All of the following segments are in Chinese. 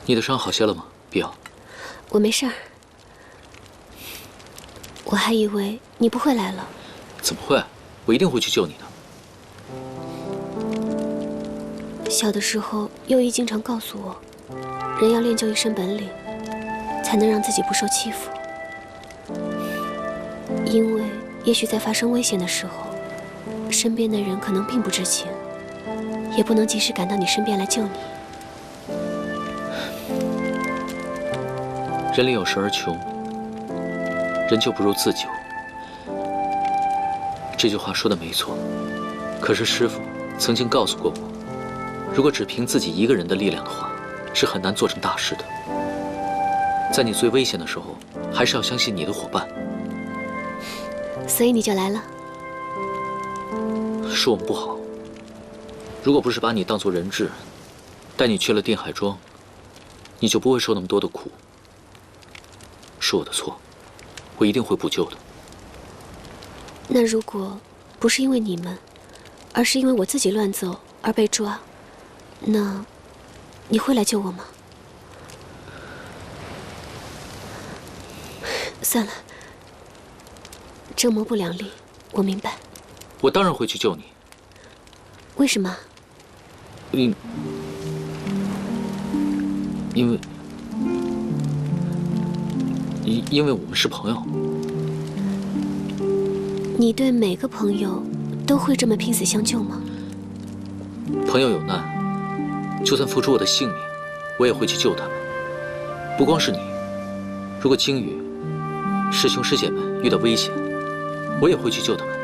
你的伤好些了吗，碧瑶？我没事儿。我还以为你不会来了。怎么会？我一定会去救你的。小的时候，幼医经常告诉我，人要练就一身本领，才能让自己不受欺负。因为也许在发生危险的时候，身边的人可能并不知情，也不能及时赶到你身边来救你。人力有时而穷，人救不如自救。这句话说的没错，可是师父曾经告诉过我，如果只凭自己一个人的力量的话，是很难做成大事的。在你最危险的时候，还是要相信你的伙伴。所以你就来了？是我们不好。如果不是把你当作人质，带你去了定海庄，你就不会受那么多的苦。是我的错，我一定会补救的。那如果不是因为你们，而是因为我自己乱走而被抓，那你会来救我吗？算了，正谋不两立，我明白。我当然会去救你。为什么？因为我们是朋友。你对每个朋友都会这么拼死相救吗？朋友有难，就算付出我的性命，我也会去救他们。不光是你，如果鲸鱼、师兄师姐们遇到危险，我也会去救他们。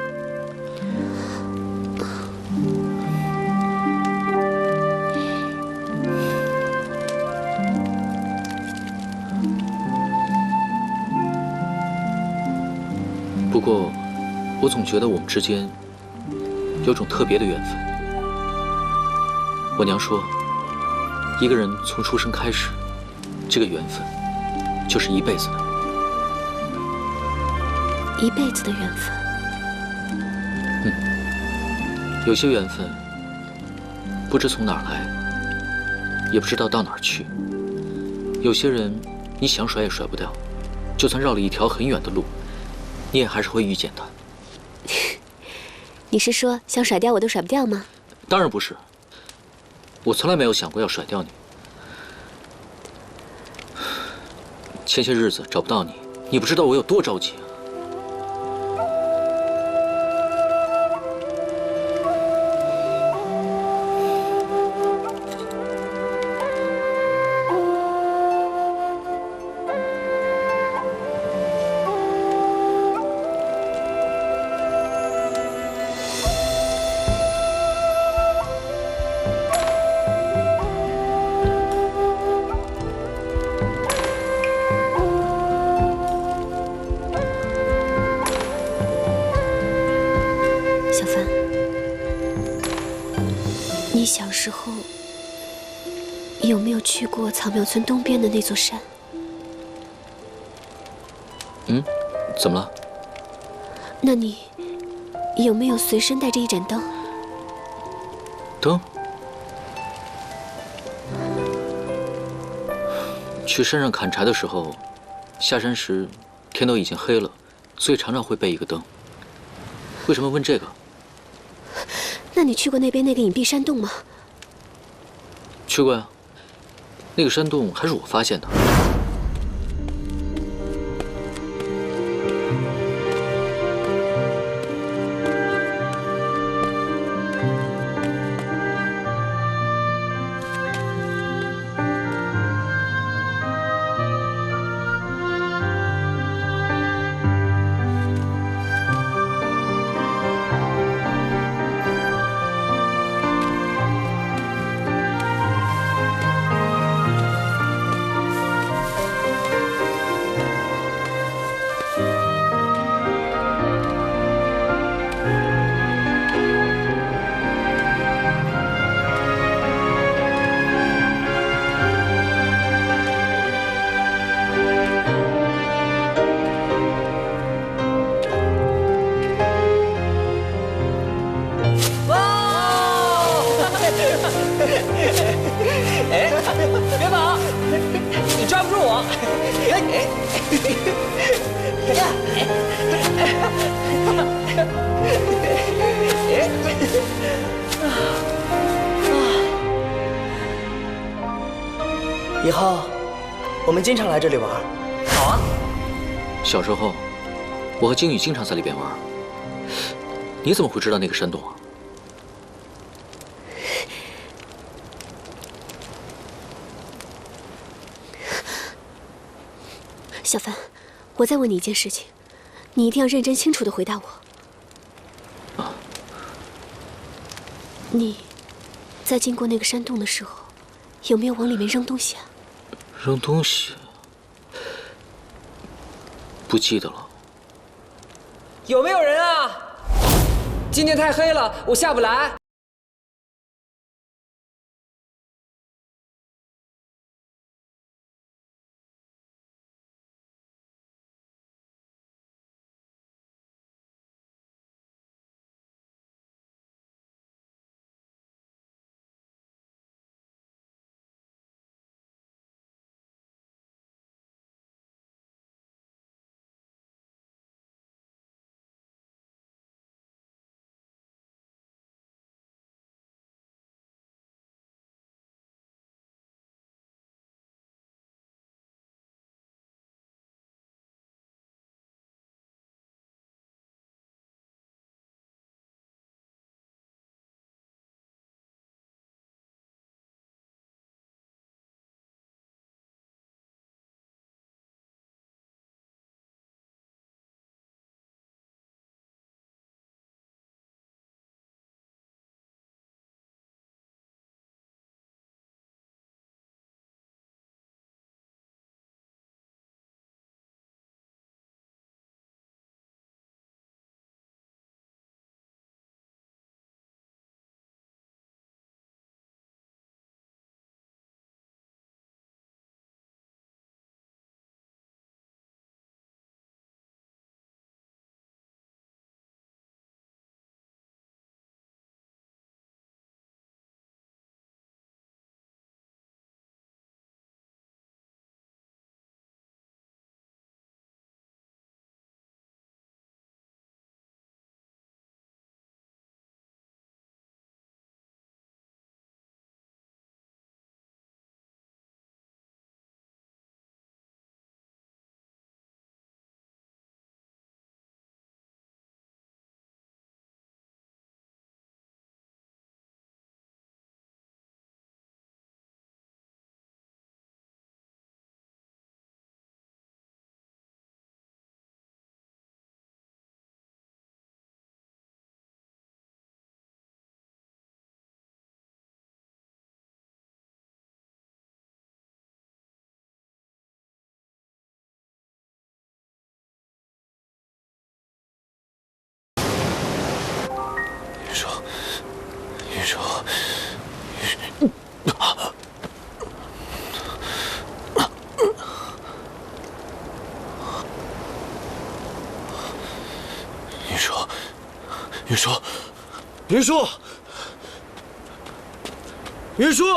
不过，我总觉得我们之间有种特别的缘分。我娘说，一个人从出生开始，这个缘分就是一辈子的。一辈子的缘分。有些缘分不知从哪儿来，也不知道到哪儿去。有些人你想甩也甩不掉，就算绕了一条很远的路，你也还是会遇见他。你是说想甩掉我都甩不掉吗？当然不是，我从来没有想过要甩掉你。前些日子找不到你，你不知道我有多着急啊。小时候有没有去过草庙村东边的那座山？怎么了？那你有没有随身带着一盏灯？灯？去山上砍柴的时候，下山时天都已经黑了，所以常常会备一个灯。为什么问这个？那你去过那边那个隐蔽山洞吗？去过呀，那个山洞还是我发现的。以后我们经常来这里玩。好啊。小时候，我和鲸鱼经常在里边玩。你怎么会知道那个山洞啊？小凡，我再问你一件事情，你一定要认真清楚地回答我。啊。你在经过那个山洞的时候，有没有往里面扔东西啊？扔东西？不记得了。有没有人啊？今天太黑了，我下不来。云舒，云舒，云舒，云舒，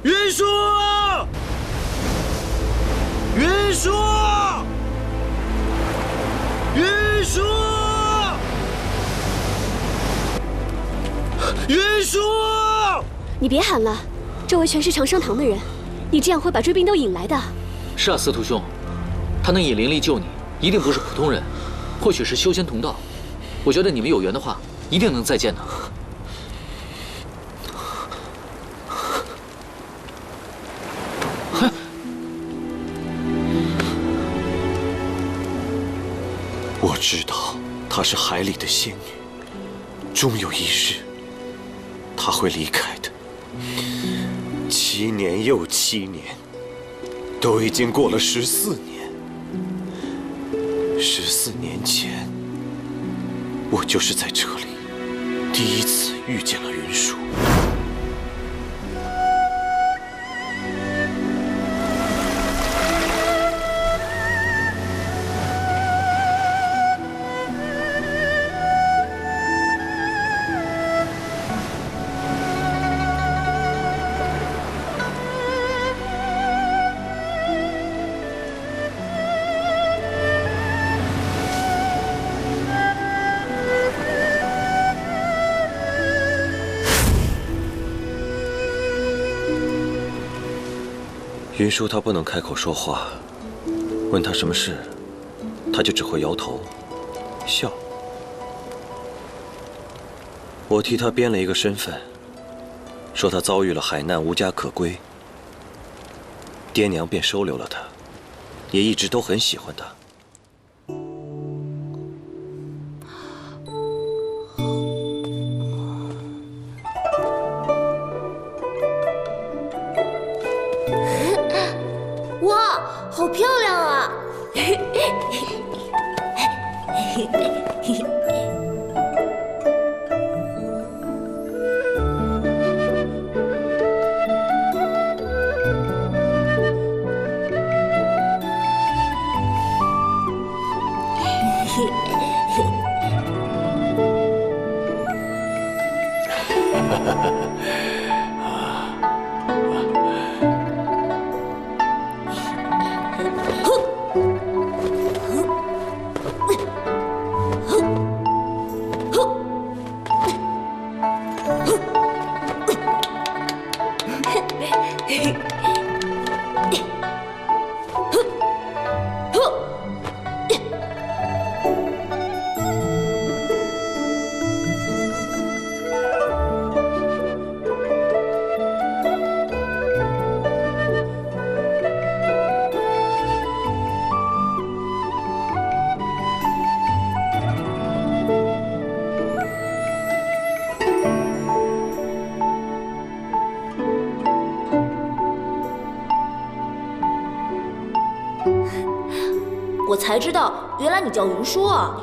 云舒，云舒，云舒，云舒，云舒！你别喊了，周围全是长生堂的人，你这样会把追兵都引来的。是啊，司徒兄，他能引灵力救你，一定不是普通人，或许是修仙同道。我觉得你们有缘的话，一定能再见的。哼！我知道她是海里的仙女，终有一日，她会离开的。7年又7年，都已经过了14年。14年前，我就是在这里第一次遇见了云舒。云舒他不能开口说话，问他什么事，他就只会摇头、笑。我替他编了一个身份，说他遭遇了海难，无家可归。爹娘便收留了他，也一直都很喜欢他。哇，好漂亮啊！我才知道，原来你叫云舒啊！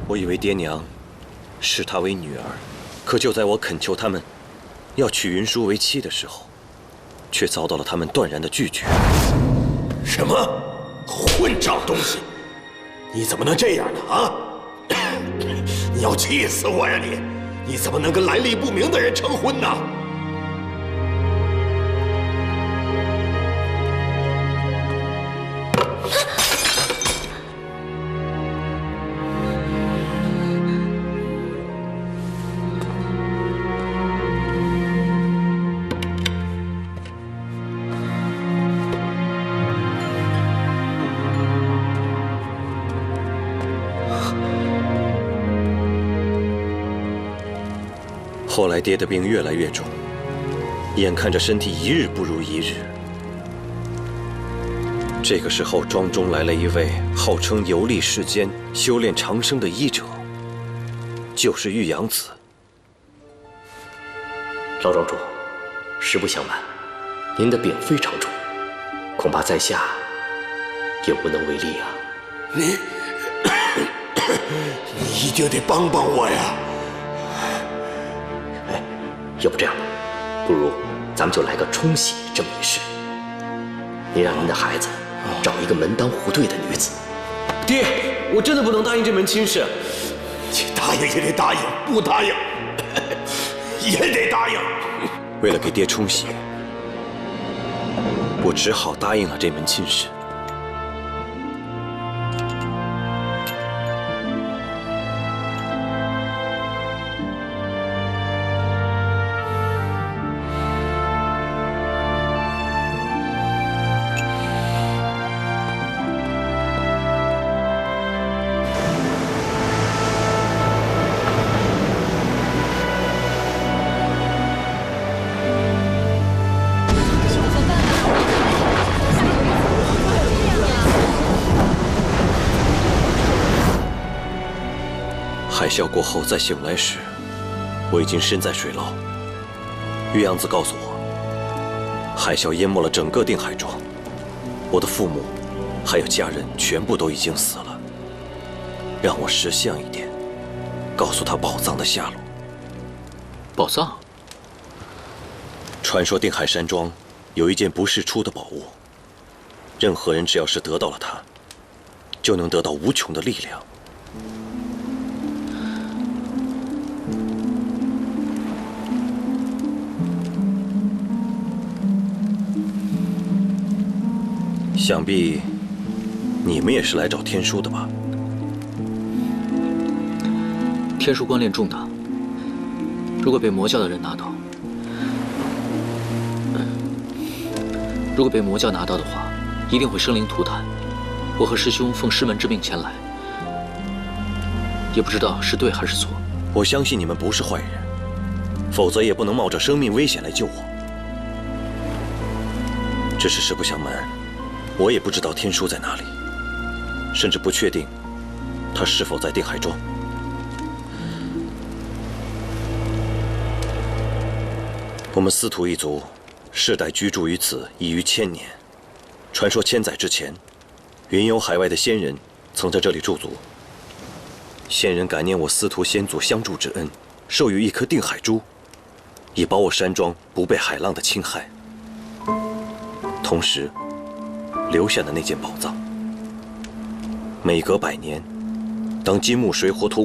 我以为爹娘视她为女儿，可就在我恳求他们要娶云舒为妻的时候，却遭到了他们断然的拒绝。什么混账东西！你怎么能这样呢？啊！你要气死我呀你！你怎么能跟来历不明的人成婚呢？后来爹的病越来越重，眼看着身体一日不如一日。这个时候，庄中来了一位号称游历世间、修炼长生的医者，就是玉阳子。老庄主，实不相瞒，您的病非常重，恐怕在下也无能为力啊。你一定得帮帮我呀！要不这样吧，不如咱们就来个冲喜这么一事。您让您的孩子找一个门当户对的女子。爹，我真的不能答应这门亲事。你答应也得答应，不答应也得答应。为了给爹冲喜，我只好答应了这门亲事。海啸过后再醒来时，我已经身在水牢。玉阳子告诉我，海啸淹没了整个定海庄，我的父母还有家人全部都已经死了。让我识相一点，告诉他宝藏的下落。宝藏？传说定海山庄有一件不世出的宝物，任何人只要是得到了它，就能得到无穷的力量。想必你们也是来找天书的吧？天书关联重大，如果被魔教的人拿到，的话，一定会生灵涂炭。我和师兄奉师门之命前来，也不知道是对还是错。我相信你们不是坏人，否则也不能冒着生命危险来救我。只是实不相瞒，我也不知道天书在哪里，甚至不确定他是否在定海庄。我们司徒一族世代居住于此已逾1000年，传说千载之前，云游海外的仙人曾在这里驻足。仙人感念我司徒先祖相助之恩，授予一颗定海珠，以保我山庄不被海浪的侵害。同时，留下的那件宝藏，每隔100年，当金木水火土